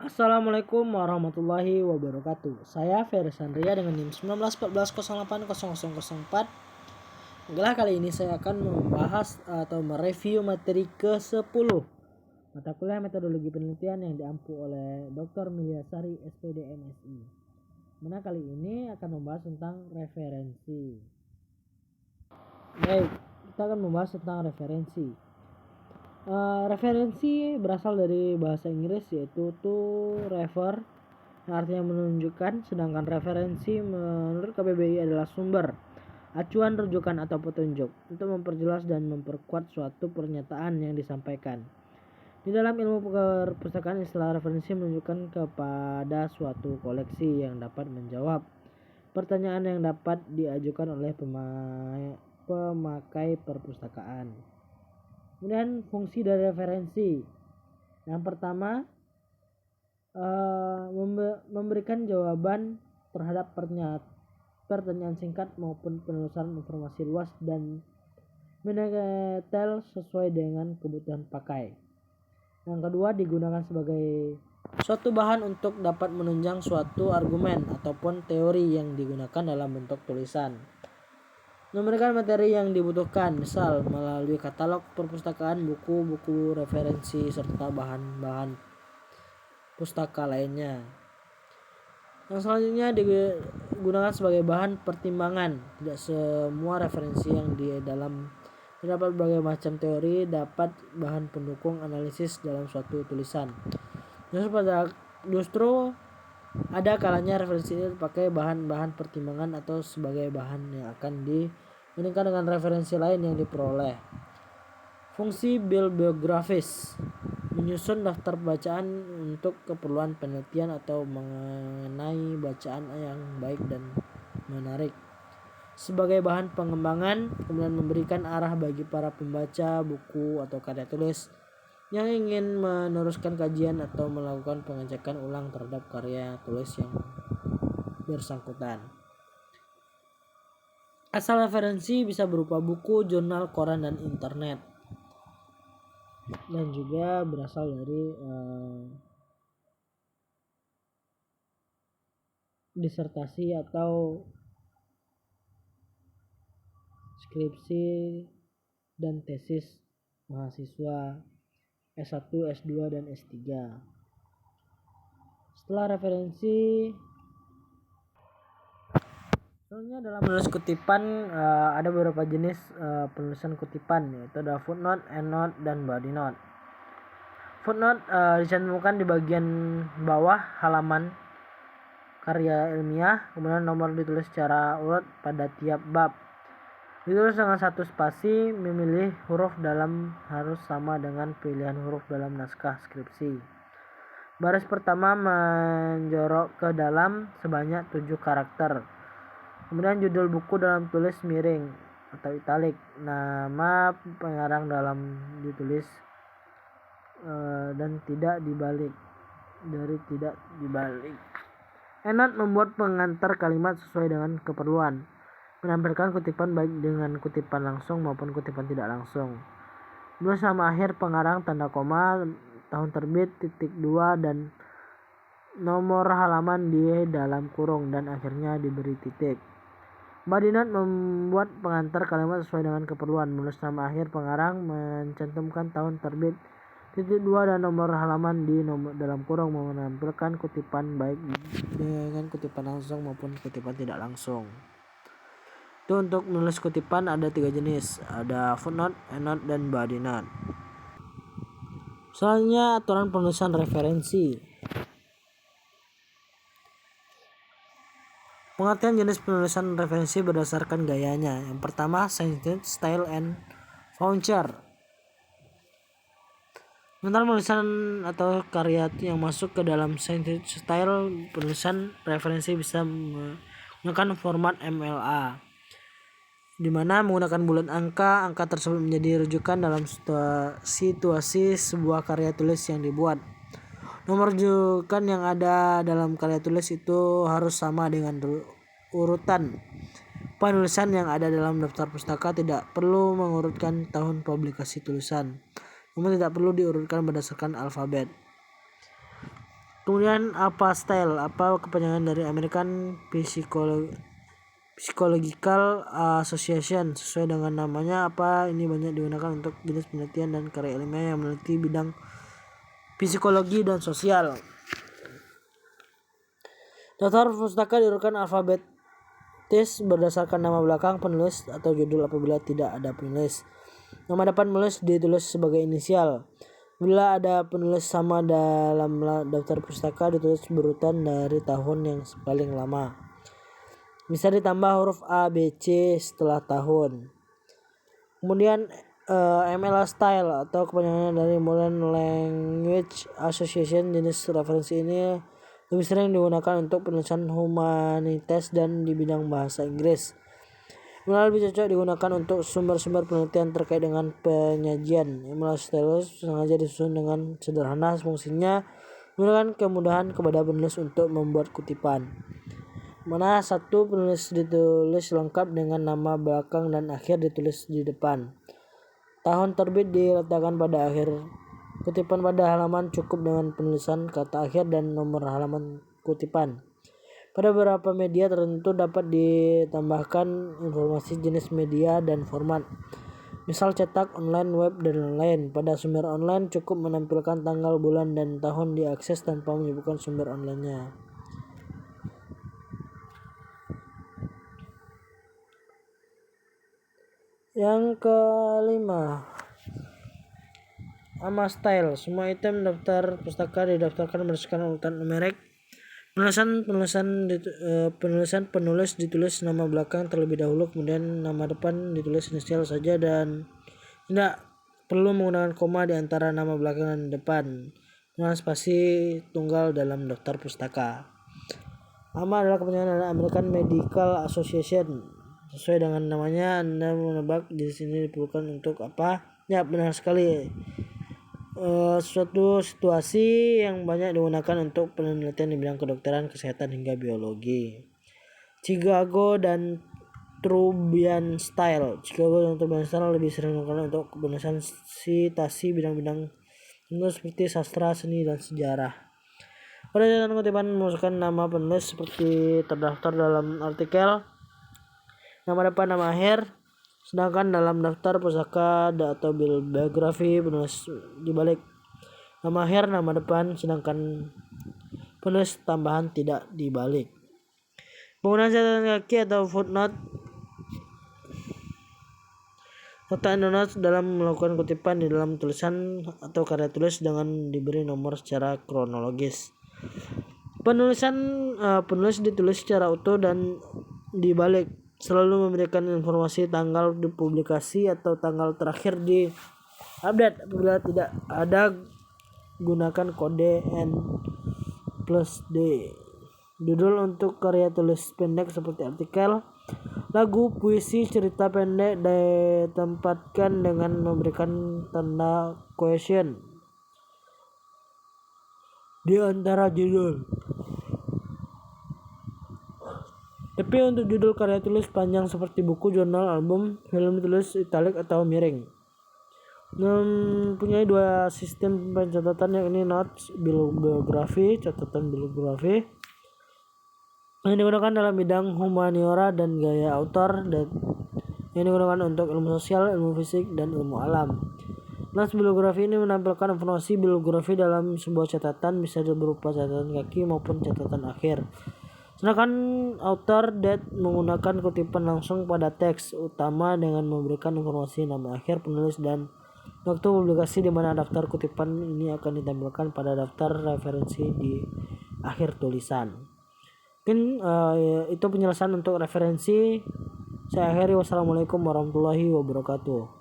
Assalamualaikum warahmatullahi wabarakatuh. Saya Ferry Sandria dengan NIM 1914080004. Baiklah, kali ini saya akan membahas atau mereview materi ke-10 mata kuliah metodologi penelitian yang diampu oleh Dr. Milyasari SPD MSI. Mana kali ini akan membahas tentang referensi. Baik, kita akan membahas tentang referensi. Referensi berasal dari bahasa Inggris yaitu to refer, yang artinya menunjukkan, sedangkan referensi menurut KBBI adalah sumber, acuan, rujukan atau petunjuk untuk memperjelas dan memperkuat suatu pernyataan yang disampaikan. Di dalam ilmu perpustakaan, istilah referensi menunjukkan kepada suatu koleksi yang dapat menjawab pertanyaan yang dapat diajukan oleh pemakai perpustakaan. Kemudian fungsi dari referensi. Yang pertama, memberikan jawaban terhadap pertanyaan singkat maupun penelusuran informasi luas dan mendetail sesuai dengan kebutuhan pakai. Yang kedua, digunakan sebagai suatu bahan untuk dapat menunjang suatu argumen ataupun teori yang digunakan dalam bentuk tulisan. Memberikan materi yang dibutuhkan, misal melalui katalog perpustakaan, buku-buku referensi, serta bahan-bahan pustaka lainnya. Yang selanjutnya digunakan sebagai bahan pertimbangan. Tidak semua referensi yang di dalam terdapat berbagai macam teori dapat bahan pendukung analisis dalam suatu tulisan. Justru ada kalanya referensi ini dipakai bahan-bahan pertimbangan atau sebagai bahan yang akan dibandingkan dengan referensi lain yang diperoleh. Fungsi bibliografis, menyusun daftar bacaan untuk keperluan penelitian atau mengenai bacaan yang baik dan menarik. Sebagai bahan pengembangan, kemudian memberikan arah bagi para pembaca buku atau karya tulis yang ingin meneruskan kajian atau melakukan pengecekan ulang terhadap karya tulis yang bersangkutan. Asal referensi bisa berupa buku, jurnal, koran, dan internet, dan juga berasal dari disertasi atau skripsi dan tesis mahasiswa S1, S2, dan S3. Setelah referensi, soalnya dalam menulis kutipan ada beberapa jenis penulisan kutipan, yaitu ada footnote, endnote, dan body note. Footnote dicantumkan di bagian bawah halaman karya ilmiah, kemudian nomor ditulis secara urut pada tiap bab. Ditulis dengan satu spasi, memilih huruf dalam harus sama dengan pilihan huruf dalam naskah skripsi. Baris pertama menjorok ke dalam sebanyak 7 karakter. Kemudian judul buku dalam tulis miring atau italik. Nama pengarang dalam ditulis dan tidak dibalik. Dari tidak dibalik. Endnote membuat pengantar kalimat sesuai dengan keperluan. Menampilkan kutipan baik dengan kutipan langsung maupun kutipan tidak langsung. Tulis nama akhir pengarang, tanda koma, tahun terbit, titik 2, dan nomor halaman di dalam kurung, dan akhirnya diberi titik. Body note membuat pengantar kalimat sesuai dengan keperluan. Menulis nama akhir pengarang, mencantumkan tahun terbit, titik 2, dan nomor halaman di dalam kurung, menampilkan kutipan baik dengan kutipan langsung maupun kutipan tidak langsung. Itu untuk menulis kutipan ada 3 jenis, ada footnote, endnote, dan body note. Selanjutnya aturan penulisan referensi. Pengertian jenis penulisan referensi berdasarkan gayanya. Yang pertama, scientific style and founder. Sementara penulisan atau karya yang masuk ke dalam scientific style penulisan referensi bisa menggunakan format MLA, di mana menggunakan bulat angka tersebut menjadi rujukan dalam situasi sebuah karya tulis yang dibuat. Nomor rujukan yang ada dalam karya tulis itu harus sama dengan urutan penulisan yang ada dalam daftar pustaka. Tidak perlu mengurutkan tahun publikasi tulisan, namun tidak perlu diurutkan berdasarkan alfabet. Kemudian apa style? Apa kepanjangan dari American Psychological Association? Sesuai dengan namanya, apa ini banyak digunakan untuk jenis penelitian dan karya ilmiah yang meneliti bidang psikologi dan sosial. Daftar pustaka diurutkan alfabetis berdasarkan nama belakang penulis atau judul apabila tidak ada penulis. Nama depan penulis ditulis sebagai inisial. Bila ada penulis sama dalam daftar pustaka, ditulis berurutan dari tahun yang paling lama. Bisa ditambah huruf A, B, C setelah tahun. Kemudian MLA style atau kepanjangannya dari Modern Language Association. Jenis referensi ini lebih sering digunakan untuk penulisan humanitas dan di bidang bahasa Inggris. MLA lebih cocok digunakan untuk sumber-sumber penelitian terkait dengan penyajian. MLA style sengaja disusun dengan sederhana, fungsinya memberikan kemudahan kepada penulis untuk membuat kutipan. Mana satu penulis ditulis lengkap dengan nama belakang dan akhir ditulis di depan. Tahun terbit diletakkan pada akhir. Kutipan pada halaman cukup dengan penulisan kata akhir dan nomor halaman kutipan. Pada beberapa media tertentu dapat ditambahkan informasi jenis media dan format. Misal cetak, online, web, dan lain-lain. Pada sumber online cukup menampilkan tanggal, bulan, dan tahun diakses tanpa menyebutkan sumber online-nya. Yang kelima, AMA style. Semua item daftar pustaka didaftarkan berdasarkan urutan numerik. Penulisan penulis ditulis nama belakang terlebih dahulu, kemudian nama depan ditulis inisial saja dan tidak perlu menggunakan koma di antara nama belakang dan depan. Dengan spasi tunggal dalam daftar pustaka. AMA adalah kepanjangan dari American Medical Association. Sesuai dengan namanya, Anda menebak di sini diperlukan untuk apa? Ya, benar sekali. Suatu situasi yang banyak digunakan untuk penelitian di bidang kedokteran, kesehatan hingga biologi. Chicago dan Trubian style. Chicago dan Trubian style lebih sering digunakan untuk penulisan citasi bidang-bidang tentu seperti sastra, seni, dan sejarah. Pada catatan kutipan memasukkan nama penulis seperti terdaftar dalam artikel, nama depan, nama akhir. Sedangkan dalam daftar pustaka atau biografi penulis dibalik nama akhir, nama depan, sedangkan penulis tambahan tidak dibalik. Penggunaan catatan kaki atau footnote serta endnotes dalam melakukan kutipan di dalam tulisan atau karya tulis dengan diberi nomor secara kronologis. Penulis ditulis secara utuh dan dibalik, selalu memberikan informasi tanggal publikasi atau tanggal terakhir di update. Apabila tidak ada, gunakan kode N+D. Judul untuk karya tulis pendek seperti artikel, lagu, puisi, cerita pendek ditempatkan dengan memberikan tanda question di antara judul. Tapi untuk judul karya tulis panjang seperti buku, jurnal, album, film ditulis italik atau miring. Mempunyai dua sistem pencatatan, yakni notes bibliografi, catatan bibliografi yang digunakan dalam bidang humaniora dan gaya autor, dan yang digunakan untuk ilmu sosial, ilmu fisik, dan ilmu alam. Notes bibliografi ini menampilkan informasi bibliografi dalam sebuah catatan, bisa berupa catatan kaki maupun catatan akhir. Sedangkan author date menggunakan kutipan langsung pada teks utama dengan memberikan informasi nama akhir penulis dan waktu publikasi, di mana daftar kutipan ini akan ditampilkan pada daftar referensi di akhir tulisan. Mungkin itu penjelasan untuk referensi. Saya akhiri. Wassalamualaikum warahmatullahi wabarakatuh.